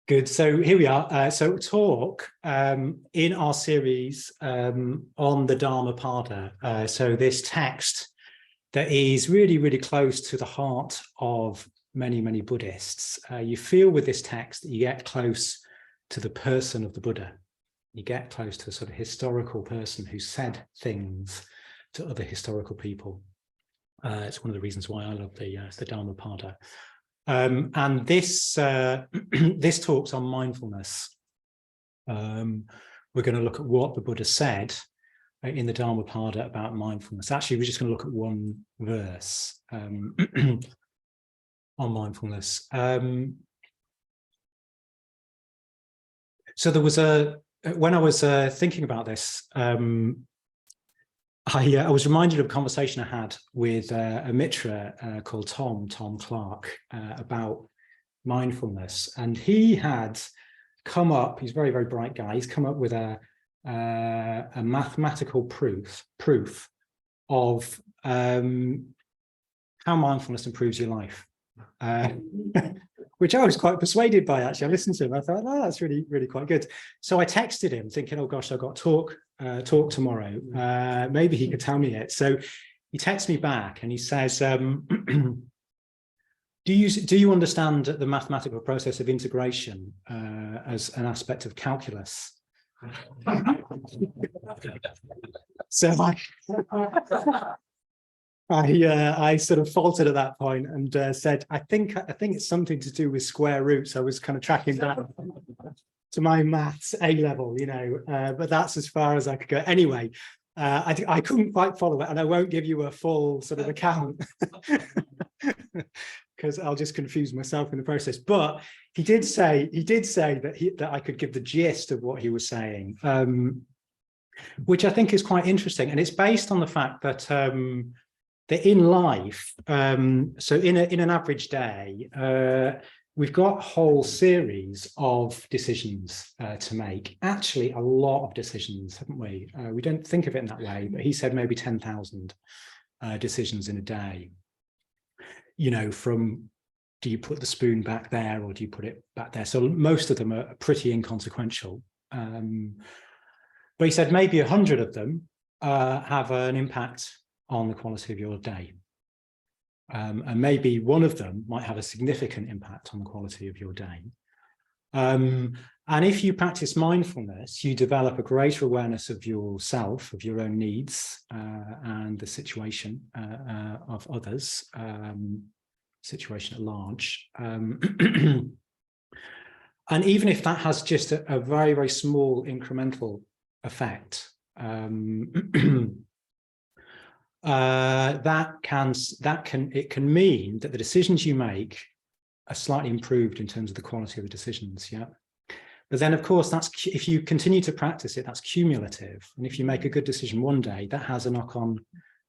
Good. So here we are. So talk in our series on the Dhammapada. So this text that is really, really close to the heart of many, many Buddhists. You feel with this text that you get close to the person of the Buddha. You get close to a sort of historical person who said things to other historical people. It's one of the reasons why I love the Dhammapada. And this this talks on mindfulness. We're going to look at what the Buddha said in the Dhammapada about mindfulness. Actually, we're just going to look at one verse on mindfulness. So there was when I was thinking about this, I was reminded of a conversation I had with a mitra called Tom Clark about mindfulness, and he had come up. He's a very, very bright guy. He's come up with a mathematical proof of how mindfulness improves your life, which I was quite persuaded by. Actually, I listened to him. I thought, oh, that's really, really quite good. So I texted him thinking, oh gosh, I've got talk tomorrow. Maybe he could tell me it. So he texts me back and he says, do you understand the mathematical process of integration as an aspect of calculus? So I sort of faltered at that point and said, I think it's something to do with square roots. I was kind of tracking back to my maths A level, you know, but that's as far as I could go. Anyway, I couldn't quite follow it, and I won't give you a full sort of account because I'll just confuse myself in the process. But he did say that I could give the gist of what he was saying, which I think is quite interesting, and it's based on the fact that that in life, so in an average day, we've got a whole series of decisions to make. Actually, a lot of decisions, haven't we? We don't think of it in that way, but he said maybe 10,000 decisions in a day. You know, from do you put the spoon back there or do you put it back there? So most of them are pretty inconsequential. But he said maybe 100 of them have an impact on the quality of your day. And maybe one of them might have a significant impact on the quality of your day. And if you practice mindfulness, you develop a greater awareness of yourself, of your own needs, and the situation of others, situation at large. And even if that has just a very, very small incremental effect, it can mean that the decisions you make are slightly improved in terms of the quality of the decisions. Yeah, but then of course that's if you continue to practice it, that's cumulative, and if you make a good decision one day, that has a knock-on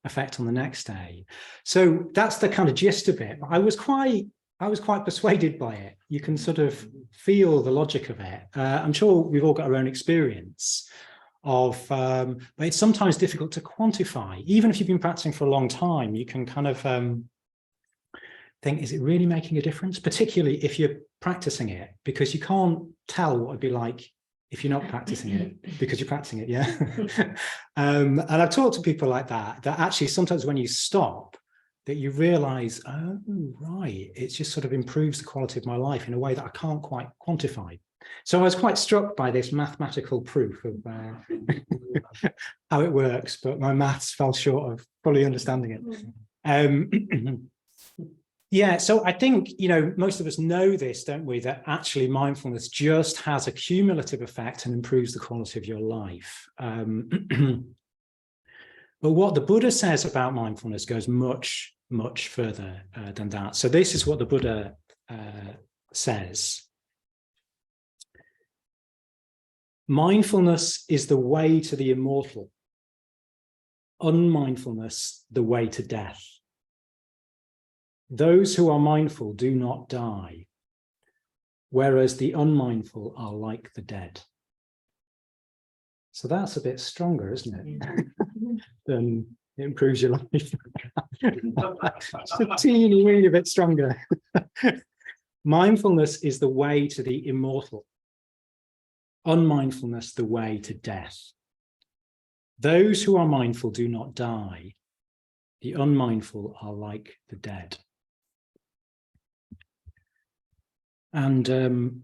effect on the next day. So that's the kind of gist of it. I was quite persuaded by it. You can sort of feel the logic of it. I'm sure we've all got our own experience of, but it's sometimes difficult to quantify. Even if you've been practicing for a long time, you can kind of think, is it really making a difference? Particularly if you're practicing it, because you can't tell what it'd be like if you're not practicing it, because you're practicing it, yeah. And I've talked to people like that actually sometimes when you stop, that you realize, oh, right, it just sort of improves the quality of my life in a way that I can't quite quantify. So I was quite struck by this mathematical proof of how it works, but my maths fell short of fully understanding it. Yeah, so I think, you know, most of us know this, don't we, that actually mindfulness just has a cumulative effect and improves the quality of your life. But what the Buddha says about mindfulness goes much, much further than that. So this is what the Buddha says. Mindfulness is the way to the immortal. Unmindfulness, the way to death. Those who are mindful do not die, whereas the unmindful are like the dead. So that's a bit stronger, isn't it? Than it improves your life. Just a teeny weeny bit stronger. mindfulness is the way to the immortal. Unmindfulness, the way to death. Those who are mindful do not die. The unmindful are like the dead. And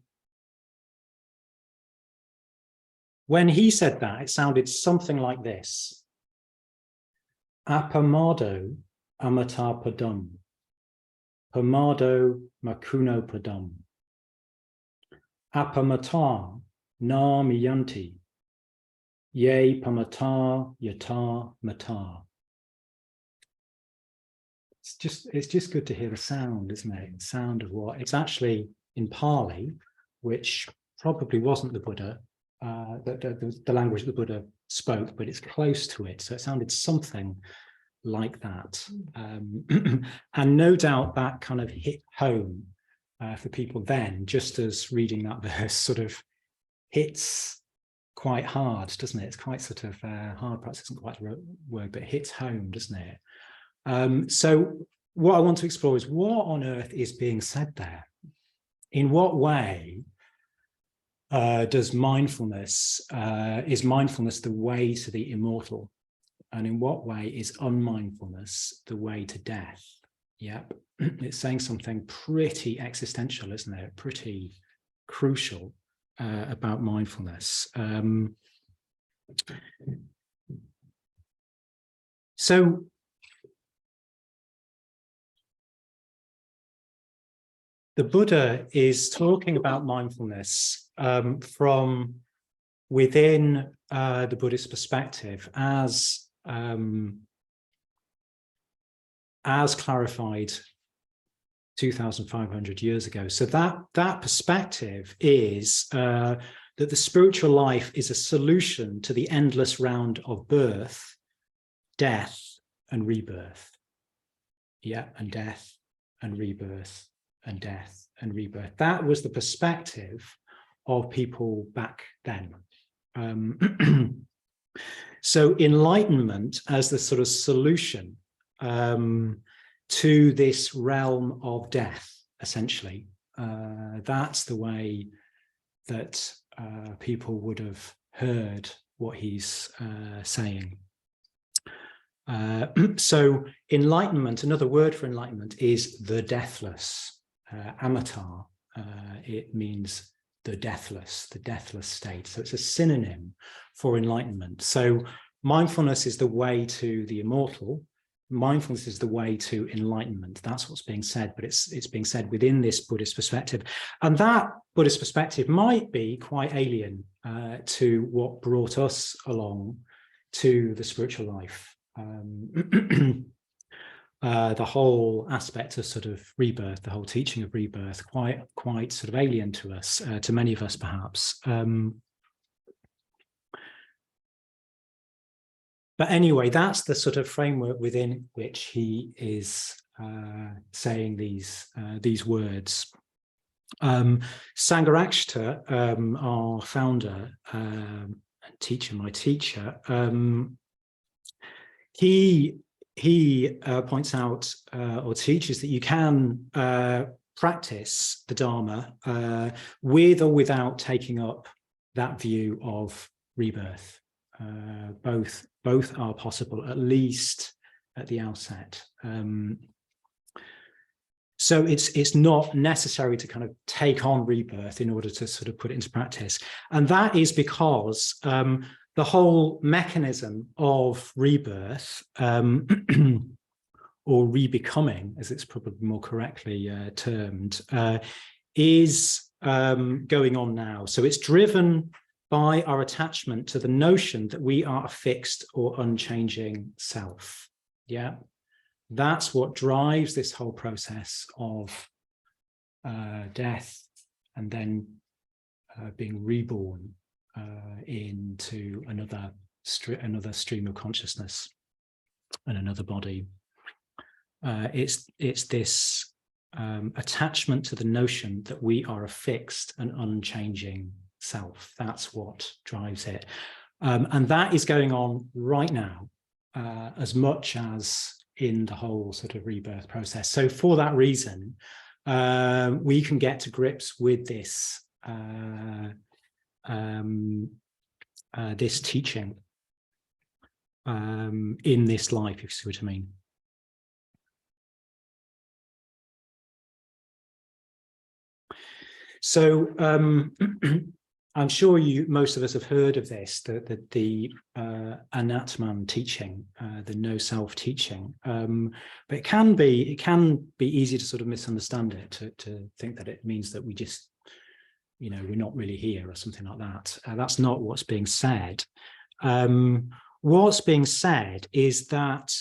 when he said that, it sounded something like this. Apamado amatapadam. Pamado makuno padam. Apamata na miyanti. Ye pamata yata mata. It's just good to hear the sound, isn't it? The sound of what it's actually in Pali, which probably wasn't the Buddha, the language the Buddha spoke, but it's close to it. So it sounded something like that. And no doubt that kind of hit home for people then, just as reading that verse sort of hits quite hard, doesn't it? It's quite sort of hard, perhaps isn't quite the right word, but it hits home, doesn't it? So what I want to explore is what on earth is being said there? In what way does mindfulness, is mindfulness the way to the immortal? And in what way is unmindfulness the way to death? Yep, it's saying something pretty existential, isn't it? Pretty crucial about mindfulness. So the Buddha is talking about mindfulness from within the Buddhist perspective as clarified 2,500 years ago. So that perspective is that the spiritual life is a solution to the endless round of birth, death, and rebirth. Yeah, and death, and rebirth, and death, and rebirth. That was the perspective of people back then. So enlightenment as the sort of solution to this realm of death, essentially. That's the way that people would have heard what he's saying. So enlightenment, another word for enlightenment is the deathless. Amata, it means the deathless state. So it's a synonym for enlightenment. So mindfulness is the way to the immortal. Mindfulness is the way to enlightenment. That's what's being said, but it's being said within this Buddhist perspective. And that Buddhist perspective might be quite alien to what brought us along to the spiritual life. The whole aspect of sort of rebirth, the whole teaching of rebirth, quite sort of alien to us, to many of us perhaps. But anyway, that's the sort of framework within which he is saying these words. Sangharakshita, our founder and teacher, my teacher, he points out or teaches that you can practice the Dharma with or without taking up that view of rebirth. Both are possible, at least at the outset. So it's not necessary to kind of take on rebirth in order to sort of put it into practice. And that is because the whole mechanism of rebirth, or rebecoming, as it's probably more correctly termed, is going on now. So it's driven by our attachment to the notion that we are a fixed or unchanging self. Yeah, that's what drives this whole process of death and then being reborn into another stream of consciousness and another body. It's this attachment to the notion that we are a fixed and unchanging self. That's what drives it. And that is going on right now, as much as in the whole sort of rebirth process. So for that reason, we can get to grips with this this teaching in this life, if you see what I mean. So I'm sure most of us have heard of this, the Anatman teaching, the no self teaching, but it can be easy to sort of misunderstand it, to think that it means that we just, you know, we're not really here or something like that. That's not what's being said. What's being said is that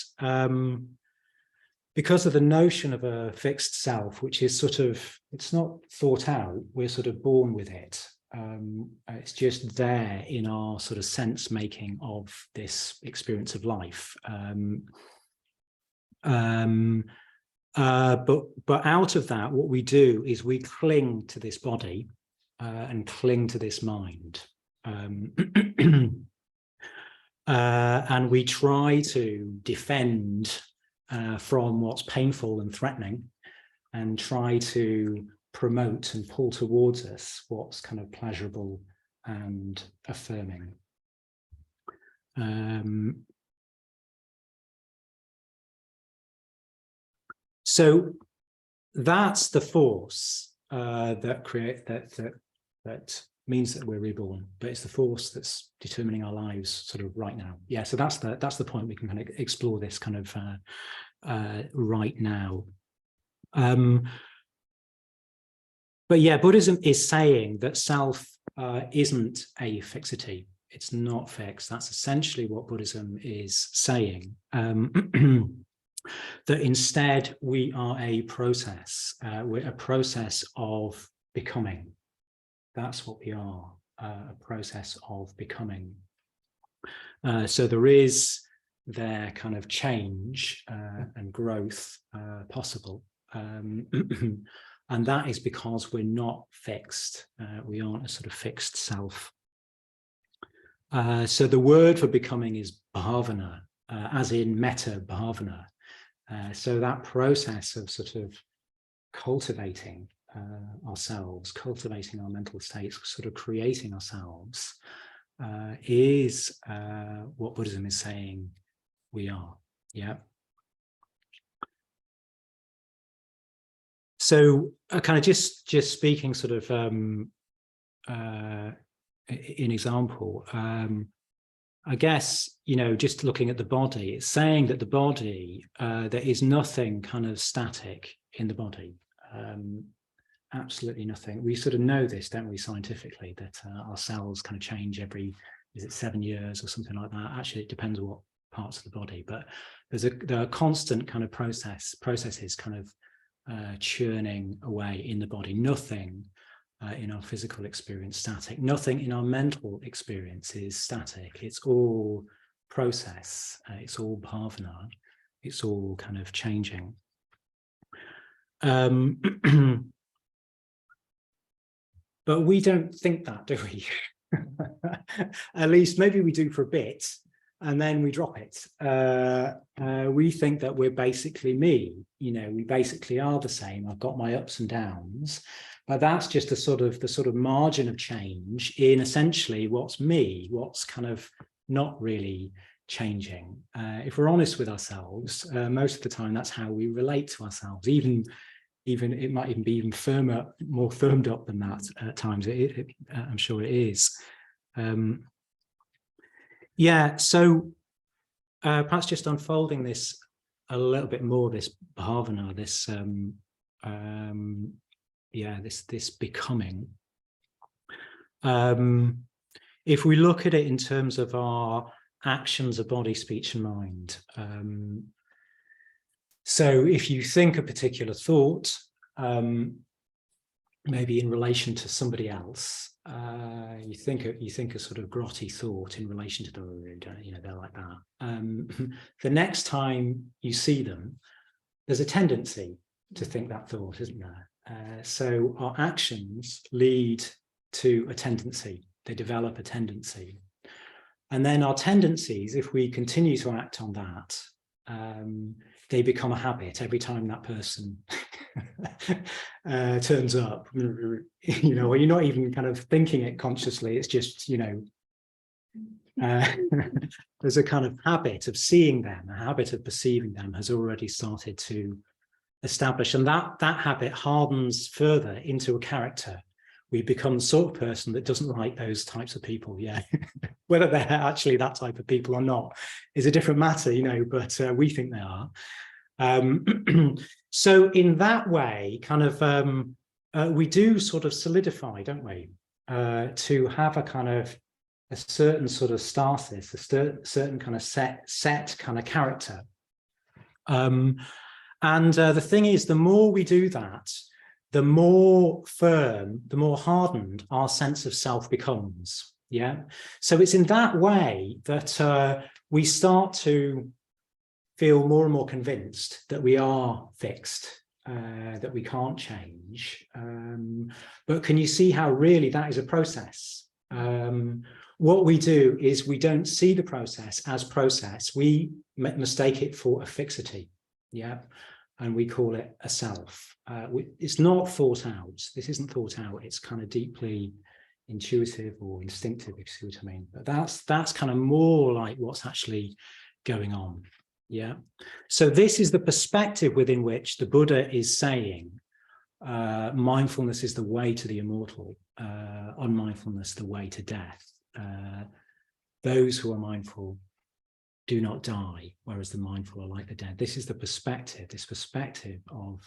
because of the notion of a fixed self, which is sort of, it's not thought out, we're sort of born with it. It's just there in our sort of sense making of this experience of life. But out of that, what we do is we cling to this body and cling to this mind. And we try to defend from what's painful and threatening, and try to promote and pull towards us what's kind of pleasurable and affirming. So that's the force that means that we're reborn, but it's the force that's determining our lives sort of right now. Yeah, so that's the point. We can kind of explore this kind of right now. But yeah, Buddhism is saying that self isn't a fixity. It's not fixed. That's essentially what Buddhism is saying. That instead we are a process. We're a process of becoming. That's what we are, a process of becoming. So there is their kind of change and growth possible. And that is because we're not fixed. We aren't a sort of fixed self. So the word for becoming is bhavana, as in metta bhavana. So that process of sort of cultivating ourselves, cultivating our mental states, sort of creating ourselves, is what Buddhism is saying we are. Yeah. So kind of just speaking sort of in example, I guess, you know, just looking at the body, it's saying that the body, there is nothing kind of static in the body. Absolutely nothing. We sort of know this, don't we, scientifically, that our cells kind of change every, is it 7 years or something like that? Actually, it depends on what parts of the body, but there are constant kind of processes kind of churning away in the body. Nothing in our physical experience static. Nothing in our mental experience is static. It's all process. It's all bhavana. It's all kind of changing. But we don't think that, do we? At least maybe we do for a bit, and then we drop it. We think that we're basically me. You know, we basically are the same. I've got my ups and downs, but that's just the sort of margin of change in essentially what's me, what's kind of not really changing. If we're honest with ourselves, most of the time that's how we relate to ourselves. Even it might even be even more firmed up than that at times. I'm sure it is. Yeah, so perhaps just unfolding this a little bit more, this bhavana, this this becoming. If we look at it in terms of our actions of body, speech, and mind. So if you think a particular thought, maybe in relation to somebody else, you think a sort of grotty thought in relation to them, you know, they're like that. The next time you see them, there's a tendency to think that thought, isn't there? So our actions lead to a tendency. They develop a tendency. And then our tendencies, if we continue to act on that, they become a habit. Every time that person turns up, you know, or you're not even kind of thinking it consciously. It's just, you know, there's a kind of habit of seeing them, a habit of perceiving them has already started to establish, and that habit hardens further into a character. We become the sort of person that doesn't like those types of people. Yeah, whether they're actually that type of people or not is a different matter, you know, but we think they are. So in that way, kind of, we do sort of solidify, don't we, to have a kind of a certain sort of stasis, a certain kind of set kind of character. And the thing is, the more we do that, the more firm, the more hardened our sense of self becomes. Yeah. So it's in that way that we start to feel more and more convinced that we are fixed, that we can't change. But can you see how really that is a process? What we do is we don't see the process as process. We mistake it for a fixity. Yeah. And we call it a self. It's not thought out. This isn't thought out. It's kind of deeply intuitive or instinctive, if you see what I mean. But that's kind of more like what's actually going on. Yeah. So this is the perspective within which the Buddha is saying mindfulness is the way to the immortal, unmindfulness the way to death. Those who are mindful do not die, whereas the mindful are like the dead. This is the perspective, this perspective of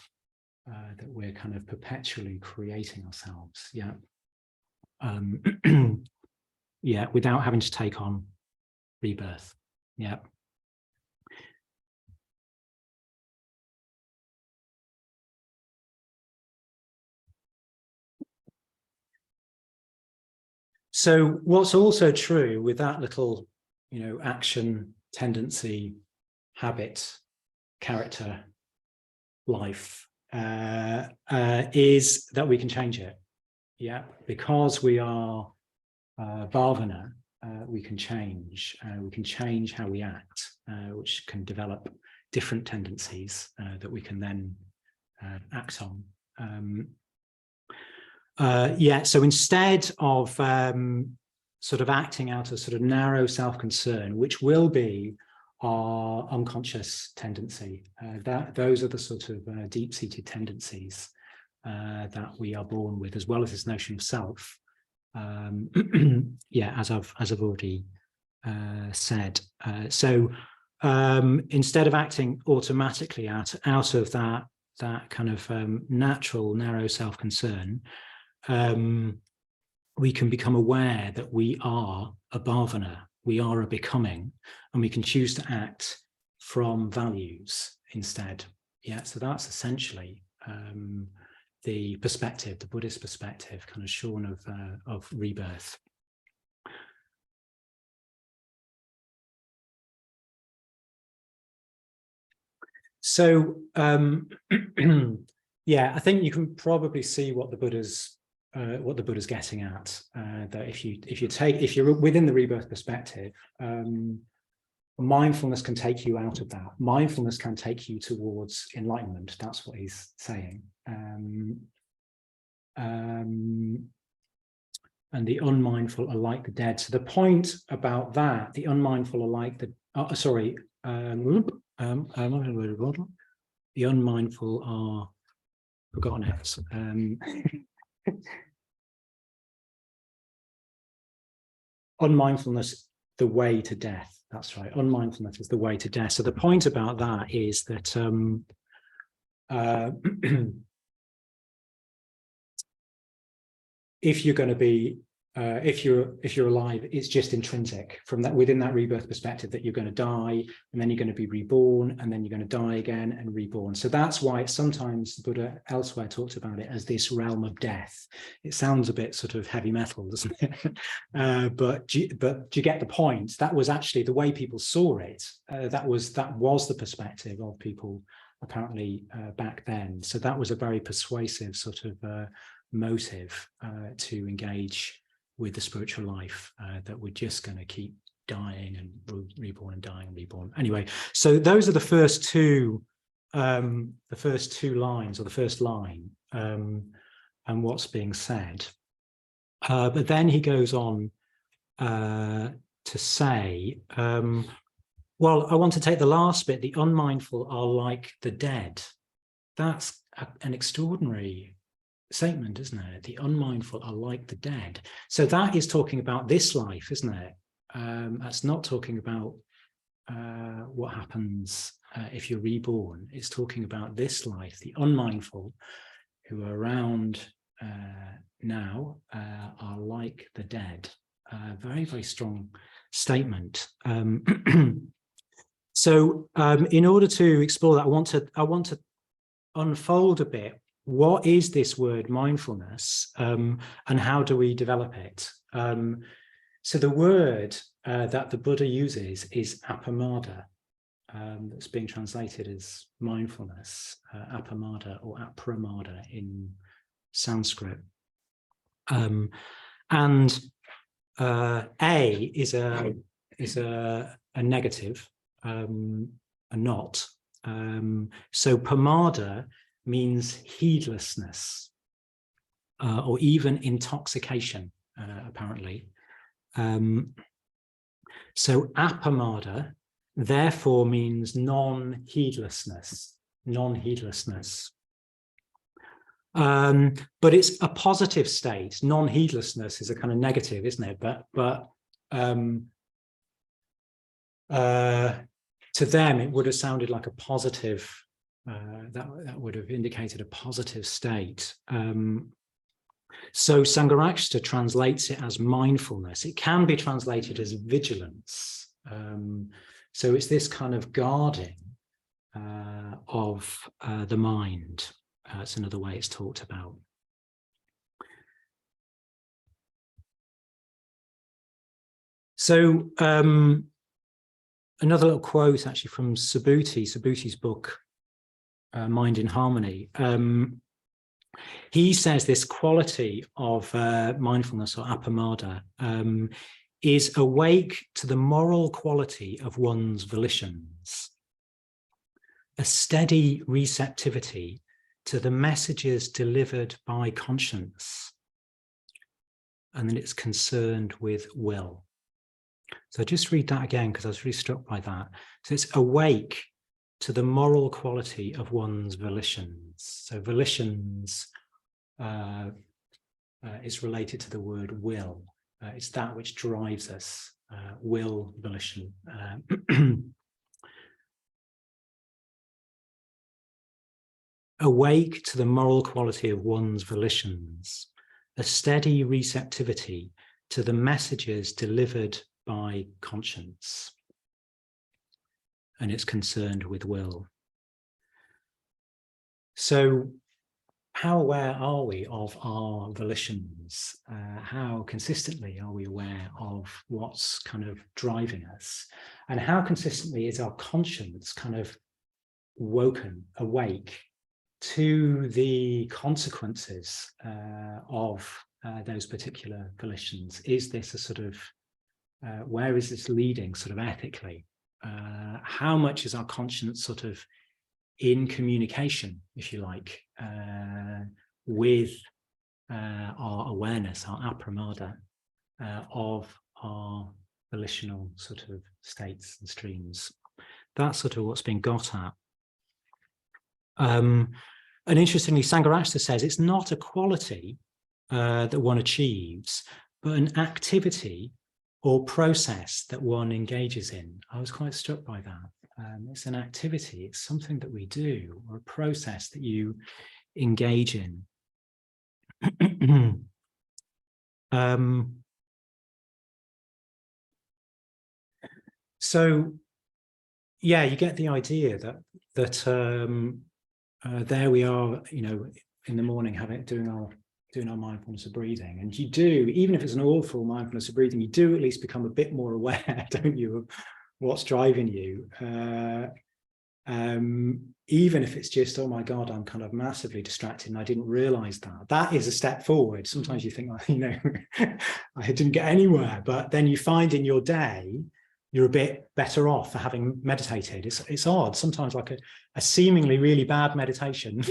that we're kind of perpetually creating ourselves. Yeah. Yeah, without having to take on rebirth. Yeah. So what's also true with that little, you know, action, tendency, habit, character, life, is that we can change it. Yeah, because we are bhavana, we can change how we act, which can develop different tendencies that we can then act on. Yeah, so instead of sort of acting out of sort of narrow self-concern, which will be our unconscious tendency, those are the sort of deep-seated tendencies that we are born with, as well as this notion of self. Yeah, as I've already said. So instead of acting automatically out of that kind of natural narrow self-concern, we can become aware that we are a bhavana, we are a becoming, and we can choose to act from values instead. Yeah, so that's essentially the perspective, the Buddhist perspective, kind of shorn of rebirth. So yeah, I think you can probably see what the Buddha's getting at. That if you're within the rebirth perspective, mindfulness can take you out of that. Mindfulness can take you towards enlightenment. That's what he's saying. And the unmindful are like the dead. So the point about that, the unmindful are like the the unmindful are forgotten it. Unmindfulness, the way to death. That's right. Unmindfulness is the way to death. So the point about that is that if you're going to be, if you're alive, it's just intrinsic from that, within that rebirth perspective, that you're going to die, and then you're going to be reborn, and then you're going to die again and reborn. So that's why sometimes the Buddha elsewhere talked about it as this realm of death. It sounds a bit sort of heavy metal, doesn't it? But do you get the point? That was actually the way people saw it. That was the perspective of people apparently back then. So that was a very persuasive sort of motive to engage with the spiritual life, that we're just going to keep dying and reborn and dying and reborn. Anyway, so those are the first two the first two lines, or the first line, and what's being said. But then he goes on to say, well, I want to take the last bit, the unmindful are like the dead. That's an extraordinary statement, isn't it? The unmindful are like the dead. So that is talking about this life, isn't it? That's not talking about what happens if you're reborn. It's talking about this life. The unmindful who are around now are like the dead. Very, very strong statement. So in order to explore that, I want to unfold a bit. What is this word mindfulness, and how do we develop it? So the word that the Buddha uses is apamada, that's being translated as mindfulness, apamada or apramada in Sanskrit. And a is a negative, a not. So pamada means heedlessness, or even intoxication, apparently. So apamada therefore means non-heedlessness. But it's a positive state. Non-heedlessness is a kind of negative, isn't it? But to them, it would have sounded like a positive. That would have indicated a positive state. So Sangharakshita translates it as mindfulness. It can be translated as vigilance. So it's this kind of guarding of the mind. That's another way it's talked about. So another little quote actually from Subhuti's book, Mind in Harmony. He says this quality of mindfulness or apamada is awake to the moral quality of one's volitions, a steady receptivity to the messages delivered by conscience, and then it's concerned with will. So just read that again, because I was really struck by that. So it's awake to the moral quality of one's volitions. So volitions is related to the word will. It's that which drives us, will, volition. Awake to the moral quality of one's volitions, a steady receptivity to the messages delivered by conscience, and it's concerned with will. So how aware are we of our volitions? How consistently are we aware of what's kind of driving us? And how consistently is our conscience kind of awake to the consequences of those particular volitions? Is this a sort of, where is this leading sort of ethically? How much is our conscience sort of in communication, if you like, with our awareness, our apramada, of our volitional sort of states and streams? That's sort of what's being got at. And interestingly, Sangharakshita says it's not a quality that one achieves, but an activity or process that one engages in. I was quite struck by that. It's an activity, it's something that we do, or a process that you engage in. So, yeah, you get the idea that there we are, you know, in the morning, doing our mindfulness of breathing, and you do, even if it's an awful mindfulness of breathing, you do at least become a bit more aware, don't you, of what's driving you, even if it's just, oh my God, I'm kind of massively distracted and I didn't realize that is a step forward. Sometimes you think, you know, I didn't get anywhere, but then you find in your day you're a bit better off for having meditated. It's odd. Sometimes like a seemingly really bad meditation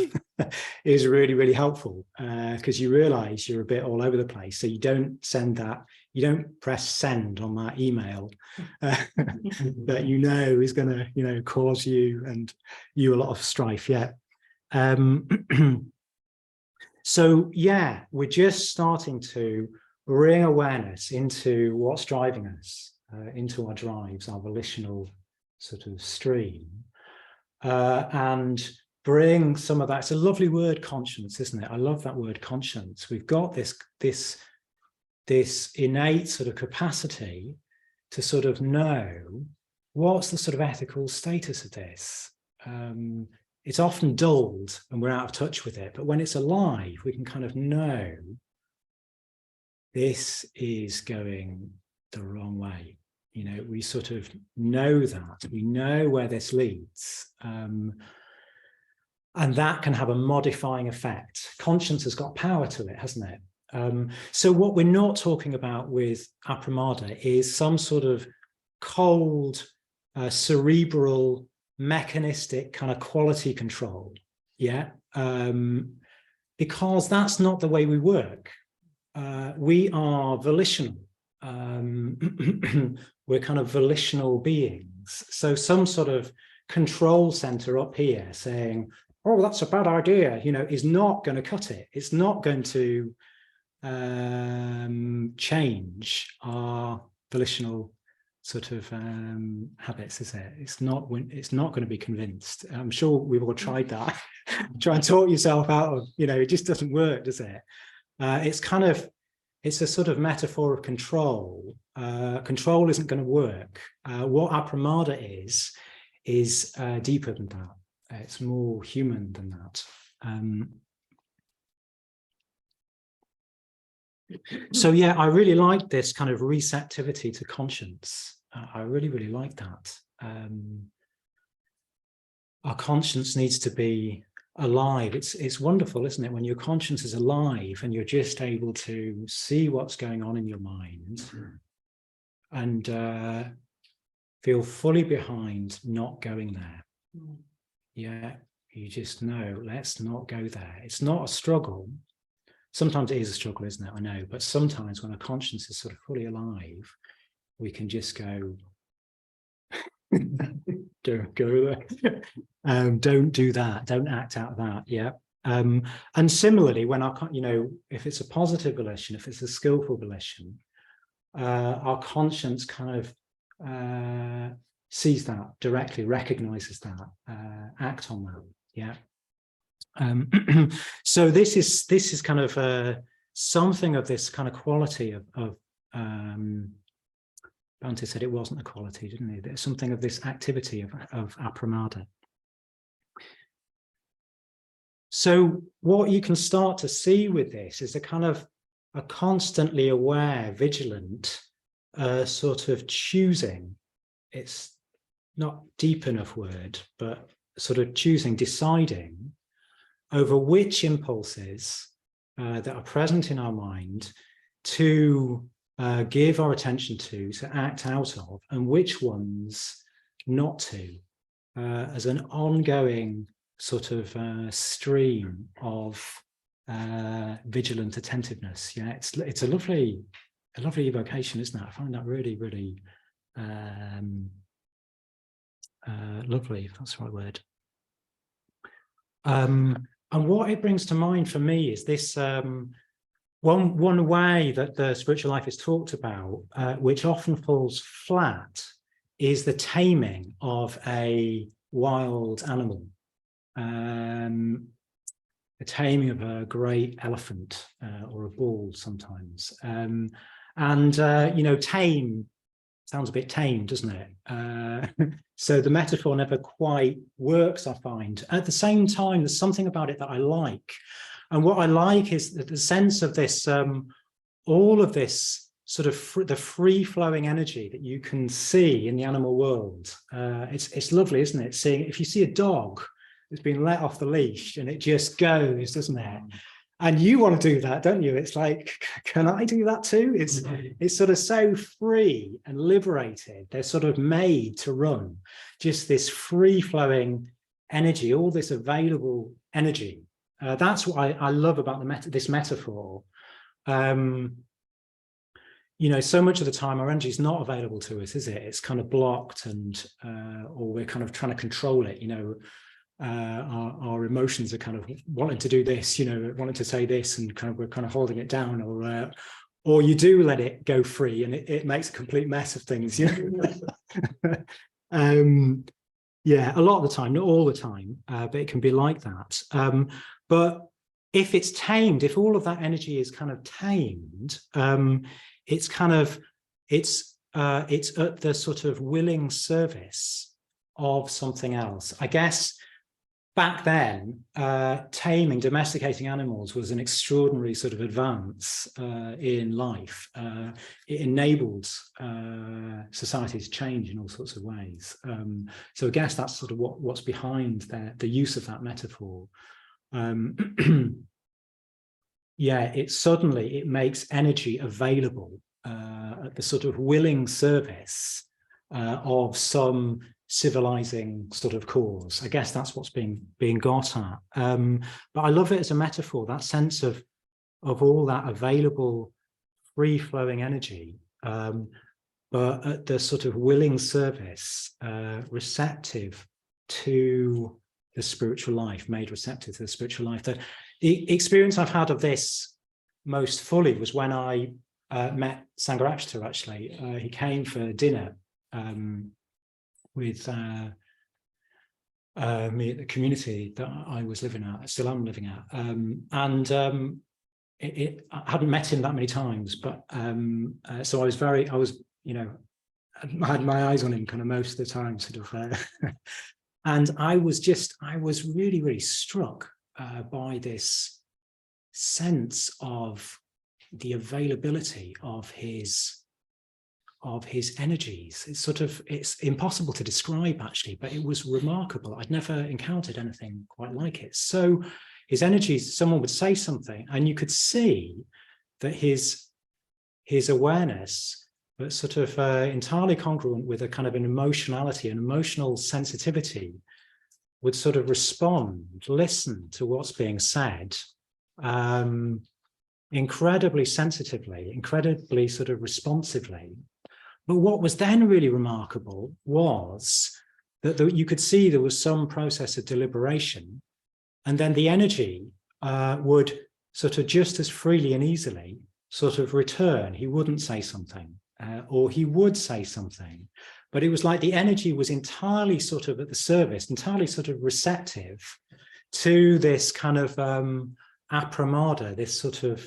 is really, really helpful because you realize you're a bit all over the place. So you don't send that, you don't press send on that email that you know is going to, you know, cause you and you a lot of strife. Yeah. So yeah, we're just starting to bring awareness into what's driving us, into our drives, our volitional sort of stream, and bring some of that. It's a lovely word, conscience, isn't it? I love that word, conscience. We've got this innate sort of capacity to sort of know what's the sort of ethical status of this. It's often dulled and we're out of touch with it, but when it's alive, we can kind of know this is going the wrong way. You know, we sort of know that, we know where this leads. And that can have a modifying effect. Conscience has got power to it, hasn't it? So what we're not talking about with appramada is some sort of cold, cerebral, mechanistic kind of quality control. Yeah. Because that's not the way we work. We are volitional. We're kind of volitional beings. So some sort of control center up here saying, oh, that's a bad idea, you know, is not going to cut it. It's not going to change our volitional sort of habits, is it? It's not going to be convinced. I'm sure we've all tried that. Try and talk yourself out of, you know, it just doesn't work, does it? It's a sort of metaphor of control. Control isn't going to work. What appramada is deeper than that. It's more human than that. So yeah, I really like this kind of receptivity to conscience. I really, really like that. Our conscience needs to be alive. It's wonderful, isn't it, when your conscience is alive and you're just able to see what's going on in your mind and feel fully behind not going there. Yeah, you just know, let's not go there. It's not a struggle. Sometimes it is a struggle, isn't it? I know, but sometimes when our conscience is sort of fully alive, we can just go, don't go there. Don't do that. Don't act out that. Yeah. And similarly, when you know, if it's a positive volition, if it's a skillful volition, our conscience kind of sees that directly, recognizes that, act on that. Yeah. So this is kind of something of this kind of quality of Bhante said it wasn't a quality, didn't he? There's something of this activity of appramada. So what you can start to see with this is a kind of a constantly aware, vigilant sort of choosing. It's not deep enough word, but sort of choosing, deciding over which impulses that are present in our mind to give our attention to act out of, and which ones not to, as an ongoing sort of stream of vigilant attentiveness. Yeah, it's a lovely evocation, isn't it? I find that really, really lovely, if that's the right word. And what it brings to mind for me is this one way that the spiritual life is talked about, which often falls flat, is the taming of a wild animal. The taming of a great elephant or a bull sometimes. You know, tame sounds a bit tame, doesn't it? So the metaphor never quite works, I find. At the same time, there's something about it that I like. And what I like is the sense of this, all of this sort of the free-flowing energy that you can see in the animal world. It's lovely, isn't it? Seeing, if you see a dog that's been let off the leash and it just goes, doesn't it? And you want to do that, don't you? It's like, can I do that too? It's sort of so free and liberated. They're sort of made to run just this free-flowing energy, all this available energy. That's what I love about this metaphor. You know, so much of the time our energy is not available to us, is it? It's kind of blocked, and or we're kind of trying to control it, you know. Our emotions are kind of wanting to do this, you know, wanting to say this, and kind of we're kind of holding it down, or you do let it go free, and it makes a complete mess of things, you know. Yeah, a lot of the time, not all the time, but it can be like that. But if it's tamed, if all of that energy is kind of tamed, it's kind of it's at the sort of willing service of something else, I guess. Back then, taming, domesticating animals was an extraordinary sort of advance in life. It enabled society to change in all sorts of ways. So I guess that's sort of what's behind the use of that metaphor. Yeah, it makes energy available at the sort of willing service of some civilizing sort of cause. I guess that's what's being got at. But I love it as a metaphor, that sense of all that available free-flowing energy, but at the sort of willing service, receptive to the spiritual life, made receptive to the spiritual life. The experience I've had of this most fully was when I met Sangharakshita, actually. He came for dinner with me at the community that I was living at, still am living at. I hadn't met him that many times, but so I was, you know, I had my eyes on him kind of most of the time, sort of. And I was really, really struck by this sense of the availability of his energies. It's impossible to describe, actually, but it was remarkable. I'd never encountered anything quite like it. So his energies, someone would say something and you could see that his awareness was sort of entirely congruent with a kind of an emotionality, an emotional sensitivity, would sort of respond, listen to what's being said, incredibly sensitively, incredibly sort of responsively. But what was then really remarkable was that you could see there was some process of deliberation, and then the energy would sort of just as freely and easily sort of return. He wouldn't say something, or he would say something, but it was like the energy was entirely sort of at the service, entirely sort of receptive to this kind of appramada, this sort of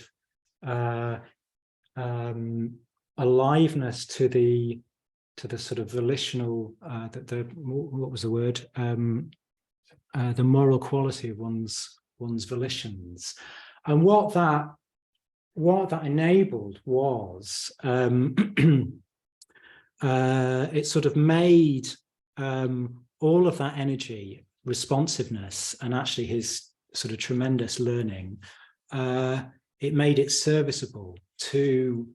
aliveness to the sort of volitional, what was the word? The moral quality of one's volitions. And what that enabled was it sort of made all of that energy, responsiveness, and actually his sort of tremendous learning, it made it serviceable to,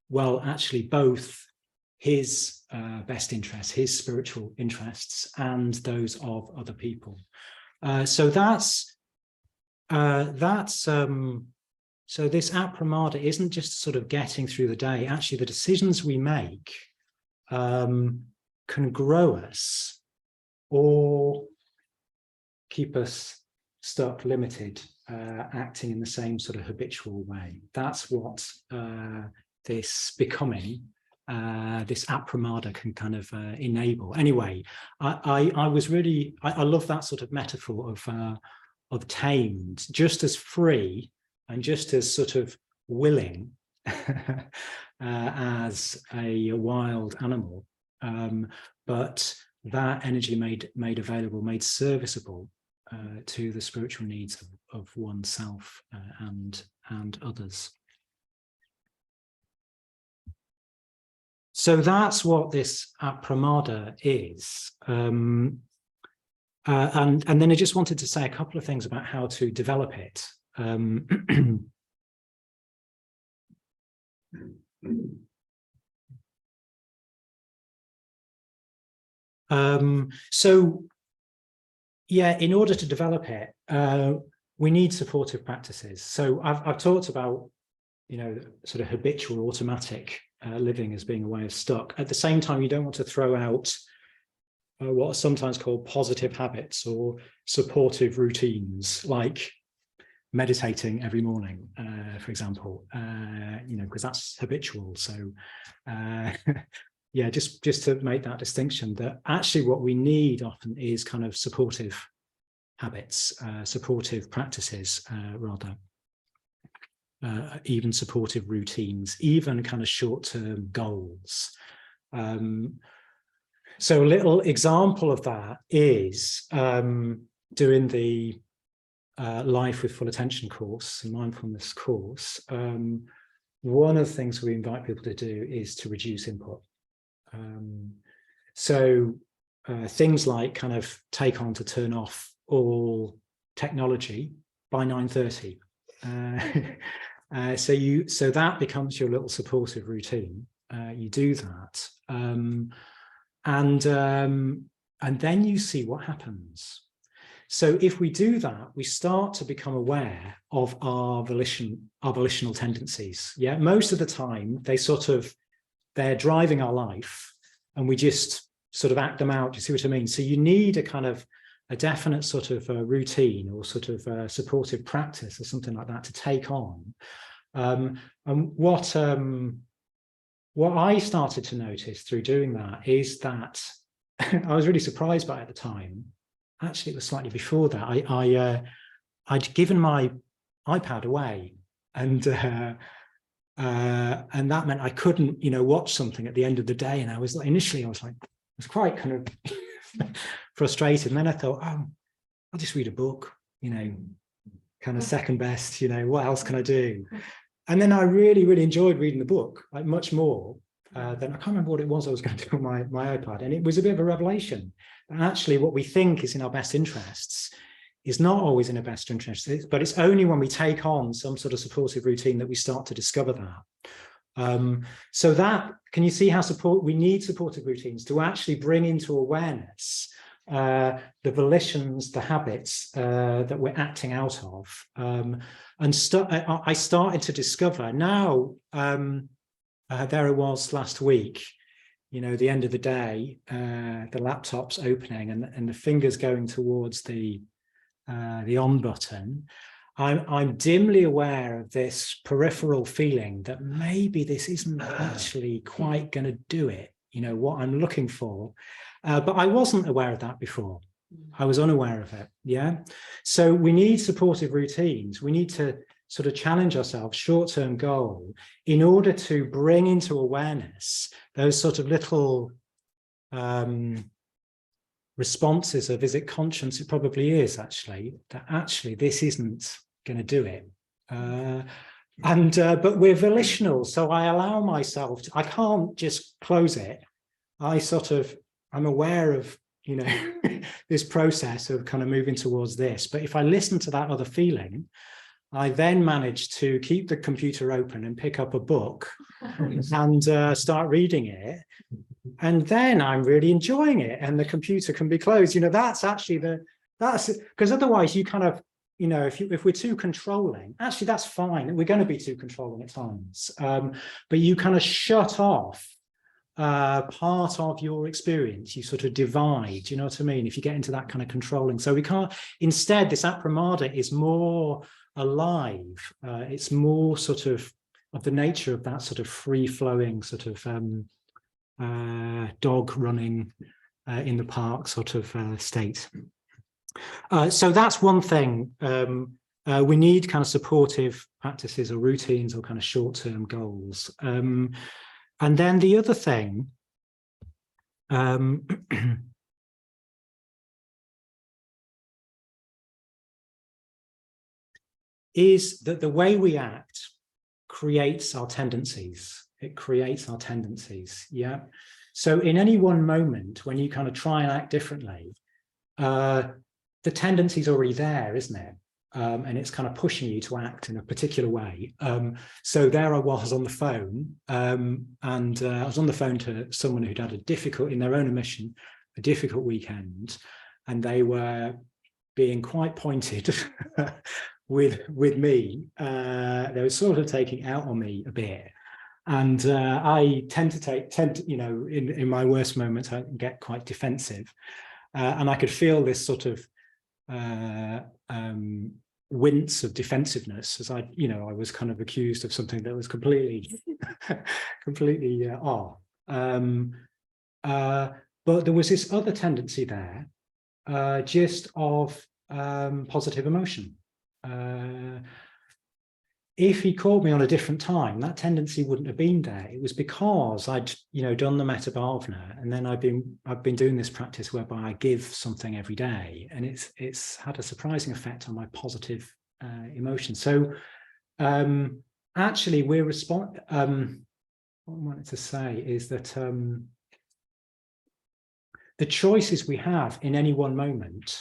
well, actually both his best interests, his spiritual interests, and those of other people. So so this appramada isn't just sort of getting through the day. Actually, the decisions we make can grow us or keep us stuck, limited, acting in the same sort of habitual way. That's what this becoming, this appramada can kind of enable. Anyway, I love that sort of metaphor of tamed, just as free and just as sort of willing as a wild animal, but that energy made available, made serviceable to the spiritual needs of oneself and others. So that's what this appramada is. And then I just wanted to say a couple of things about how to develop it. So, yeah, in order to develop it, we need supportive practices. So I've talked about, sort of habitual, automatic living as being a way of stuck. At the same time, you don't want to throw out what are sometimes called positive habits or supportive routines, like meditating every morning, for example, because that's habitual. So, yeah, just to make that distinction, that actually what we need often is kind of supportive habits, supportive practices, rather, even supportive routines, even kind of short-term goals. So a little example of that is doing the Life with Full Attention course, mindfulness course. One of the things we invite people to do is to reduce input. So things like kind of take on to turn off all technology by 9:30. So that becomes your little supportive routine. You do that, and then you see what happens. So if we do that, we start to become aware of our volitional tendencies. Yeah, most of the time they're driving our life, and we just sort of act them out. Do you see what I mean? So you need a definite sort of routine or sort of supportive practice or something like that to take on. And what I started to notice through doing that is that I was really surprised by it at the time. Actually, it was slightly before that. I'd given my iPad away, and that meant I couldn't, watch something at the end of the day. And initially I was quite kind of frustrated. And then I thought, oh, I'll just read a book, kind of second best, what else can I do? And then I really, really enjoyed reading the book, like much more than I can't remember what it was I was going to do on my iPad. And it was a bit of a revelation. And actually what we think is in our best interests is not always in our best interests, but it's only when we take on some sort of supportive routine that we start to discover that. So that, can you see how we need supportive routines to actually bring into awareness the volitions, the habits that we're acting out of. I started to discover now, there it was last week, the end of the day, the laptop's opening and the fingers going towards the on button. I'm dimly aware of this peripheral feeling that maybe this isn't actually quite going to do it, what I'm looking for. But I wasn't aware of that before. I was unaware of it. Yeah. So we need supportive routines. We need to sort of challenge ourselves, short-term goal, in order to bring into awareness those sort of little responses of, is it conscience? It probably is actually, that actually this isn't going to do it. But we're volitional. So I allow myself I can't just close it. I'm aware of, this process of kind of moving towards this. But if I listen to that other feeling, I then manage to keep the computer open and pick up a book and start reading it. And then I'm really enjoying it and the computer can be closed. That's actually because otherwise you kind of, if we're too controlling, actually that's fine. We're going to be too controlling at times. But you kind of shut off part of your experience. You sort of divide, you know what I mean? If you get into that kind of controlling. So we can't, instead, this appramada is more alive. It's more sort of the nature of that sort of free-flowing sort of dog running in the park sort of state. So that's one thing. We need kind of supportive practices or routines or kind of short-term goals. And then the other thing is that the way we act creates our tendencies. It creates our tendencies, yeah? So in any one moment, when you kind of try and act differently, the tendency's already there, isn't it? And it's kind of pushing you to act in a particular way. So there I was on the phone, and I was on the phone to someone who'd had in their own admission, a difficult weekend, and they were being quite pointed with me. They were sort of taking out on me a bit. And I tend to, you know, in my worst moments, I get quite defensive. And I could feel this sort of wince of defensiveness as I was kind of accused of something that was completely off. But there was this other tendency there, just of positive emotion. If he caught me on a different time, that tendency wouldn't have been there. It was because I'd, done the metta bhavana, and then I've been doing this practice whereby I give something every day, and it's had a surprising effect on my positive emotion. So actually, what I wanted to say is that the choices we have in any one moment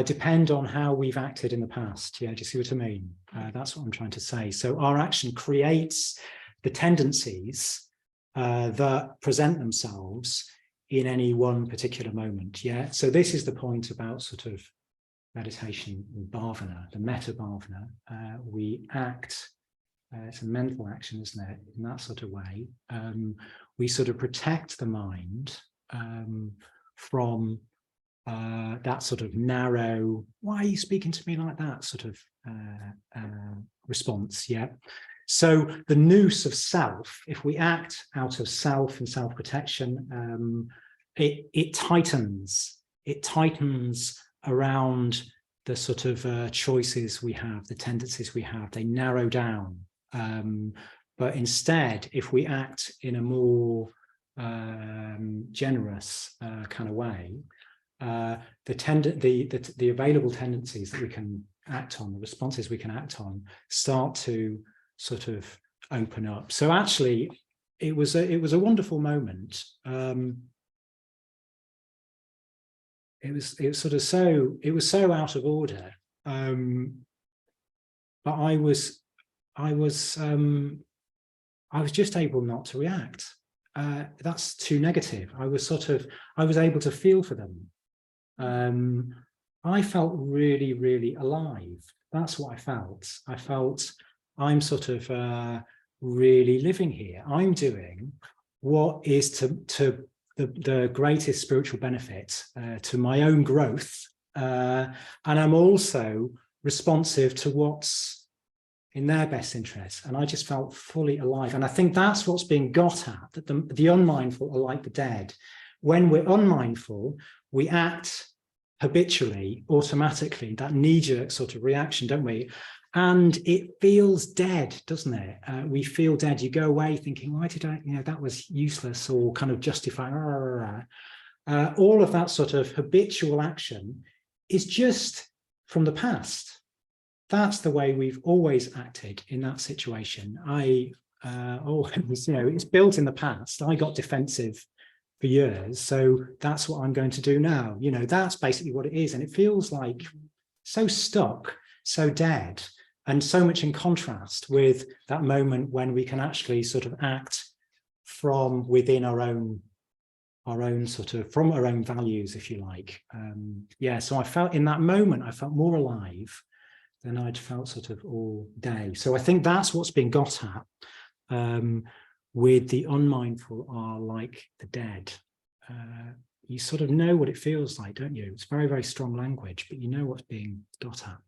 depend on how we've acted in the past. Yeah, do you see what I mean? That's what I'm trying to say. So our action creates the tendencies that present themselves in any one particular moment. Yeah, so this is the point about sort of meditation and bhavana, the metta bhavana. We act, it's a mental action, isn't it? In that sort of way, we sort of protect the mind from that sort of narrow, why are you speaking to me like that sort of response. Yeah. So the noose of self, if we act out of self and self-protection, it tightens around the sort of choices we have, the tendencies we have. They narrow down. But instead, if we act in a more generous kind of way, the available tendencies that we can act on, the responses we can act on, start to sort of open up. So actually, it was a wonderful moment. It was so out of order, but I was just able not to react. That's too negative. I was able to feel for them. I felt really, really alive. That's what I felt. I felt I'm sort of really living here. I'm doing what is to the greatest spiritual benefit to my own growth. And I'm also responsive to what's in their best interest. And I just felt fully alive. And I think that's what's being got at, that the unmindful are like the dead. When we're unmindful, we act habitually, automatically, that knee-jerk sort of reaction, don't we? And it feels dead, doesn't it? We feel dead. You go away thinking, why did I, that was useless, or kind of justifying. All of that sort of habitual action is just from the past. That's the way we've always acted in that situation. It's built in the past. I got defensive for years, so that's what I'm going to do now. That's basically what it is. And it feels like so stuck, so dead, and so much in contrast with that moment when we can actually sort of act from within our own sort of, from our own values, if you like. So I felt in that moment, I felt more alive than I'd felt sort of all day. So I think that's what's been got at with the unmindful are like the dead. You sort of know what it feels like, don't you? It's very, very strong language, but you know what's being got at.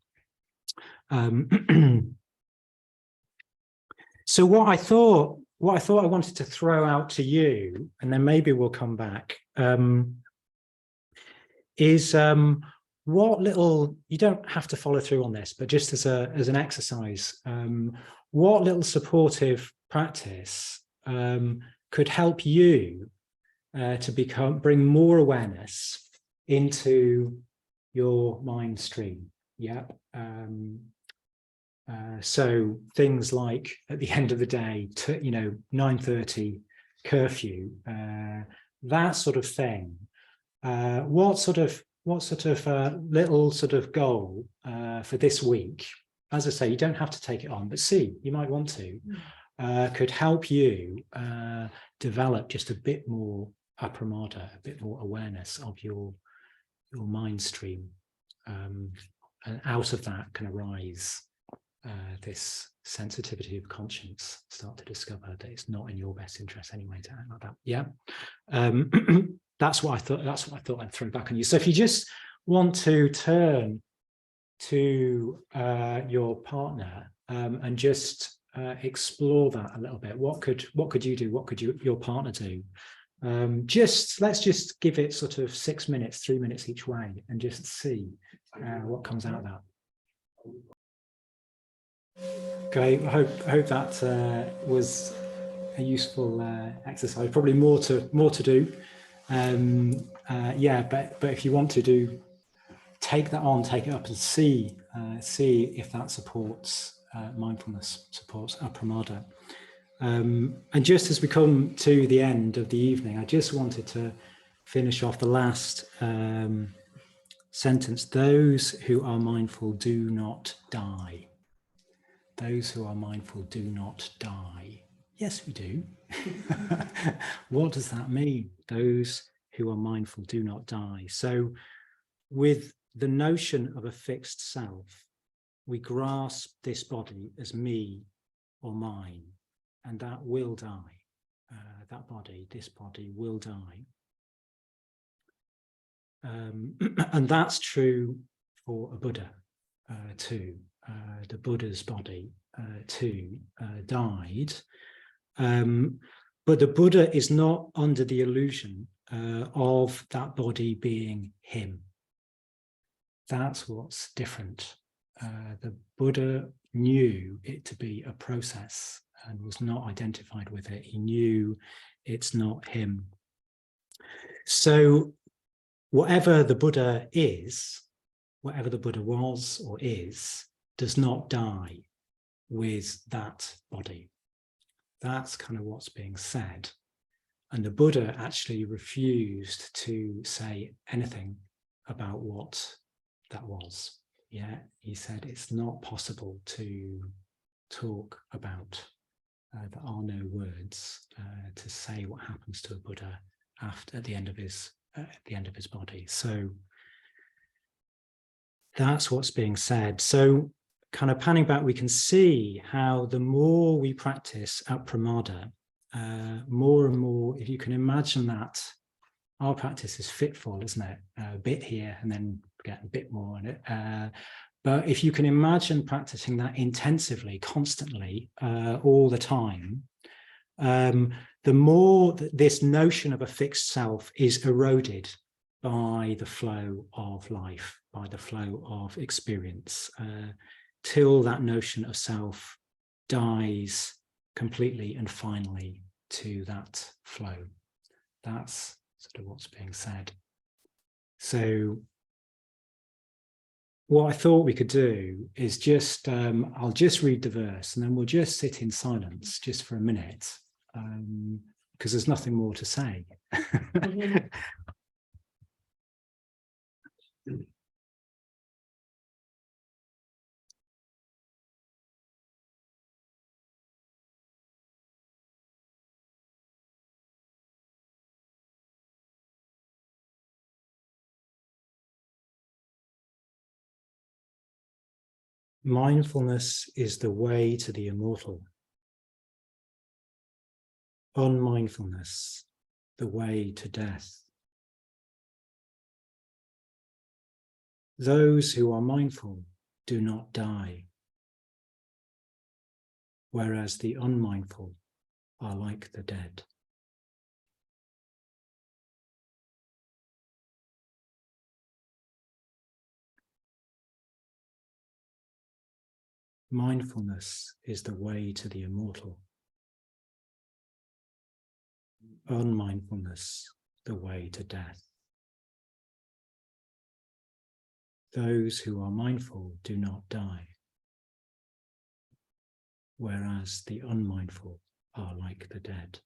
So what I thought I wanted to throw out to you, and then maybe we'll come back, is what little, you don't have to follow through on this, but just as an exercise, what little supportive practice could help you to bring more awareness into your mind stream. Yeah. So things like at the end of the day, 9:30 curfew, that sort of thing. What sort of sort of little sort of goal for this week, as I say, you don't have to take it on, but see, you might want to, could help you develop just a bit more appramada, a bit more awareness of your mind stream, and out of that can arise this sensitivity of conscience. Start to discover that it's not in your best interest anyway to act like that. Yeah, that's what I thought. That's what I thought I'd throw back on you. So if you just want to turn to your partner and just explore that a little bit, what could you do? What could your partner do? Let's just give it sort of 6 minutes, 3 minutes each way, and just see what comes out of that. Okay, I hope that was a useful exercise. Probably more to do. Yeah, but if you want to do, take that on, take it up, and see if that supports mindfulness, supports appramada. And just as we come to the end of the evening, I just wanted to finish off the last sentence. Those who are mindful do not die. Those who are mindful do not die. Yes, we do. What does that mean? Those who are mindful do not die. So with the notion of a fixed self, we grasp this body as me or mine, and that will die. That body, this body will die. And that's true for a Buddha too. The Buddha's body too died. But the Buddha is not under the illusion of that body being him. That's what's different. The Buddha knew it to be a process and was not identified with it. He knew it's not him. So whatever the Buddha is, whatever the Buddha was or is, does not die with that body. That's kind of what's being said. And the Buddha actually refused to say anything about what that was. Yeah, he said it's not possible to talk about, there are no words to say what happens to a Buddha at the end of his body. So that's what's being said. So kind of panning back, we can see how the more we practice appramada, more and more, if you can imagine that our practice is fitful, isn't it? A bit here and then get a bit more in it. But if you can imagine practicing that intensively, constantly, all the time, the more that this notion of a fixed self is eroded by the flow of life, by the flow of experience, till that notion of self dies completely and finally to that flow. That's sort of what's being said. So what I thought we could do is just, I'll just read the verse and then we'll just sit in silence just for a minute, because there's nothing more to say. Mindfulness is the way to the immortal. Unmindfulness, the way to death. Those who are mindful do not die, whereas the unmindful are like the dead. Mindfulness is the way to the immortal. Unmindfulness, the way to death. Those who are mindful do not die, whereas the unmindful are like the dead.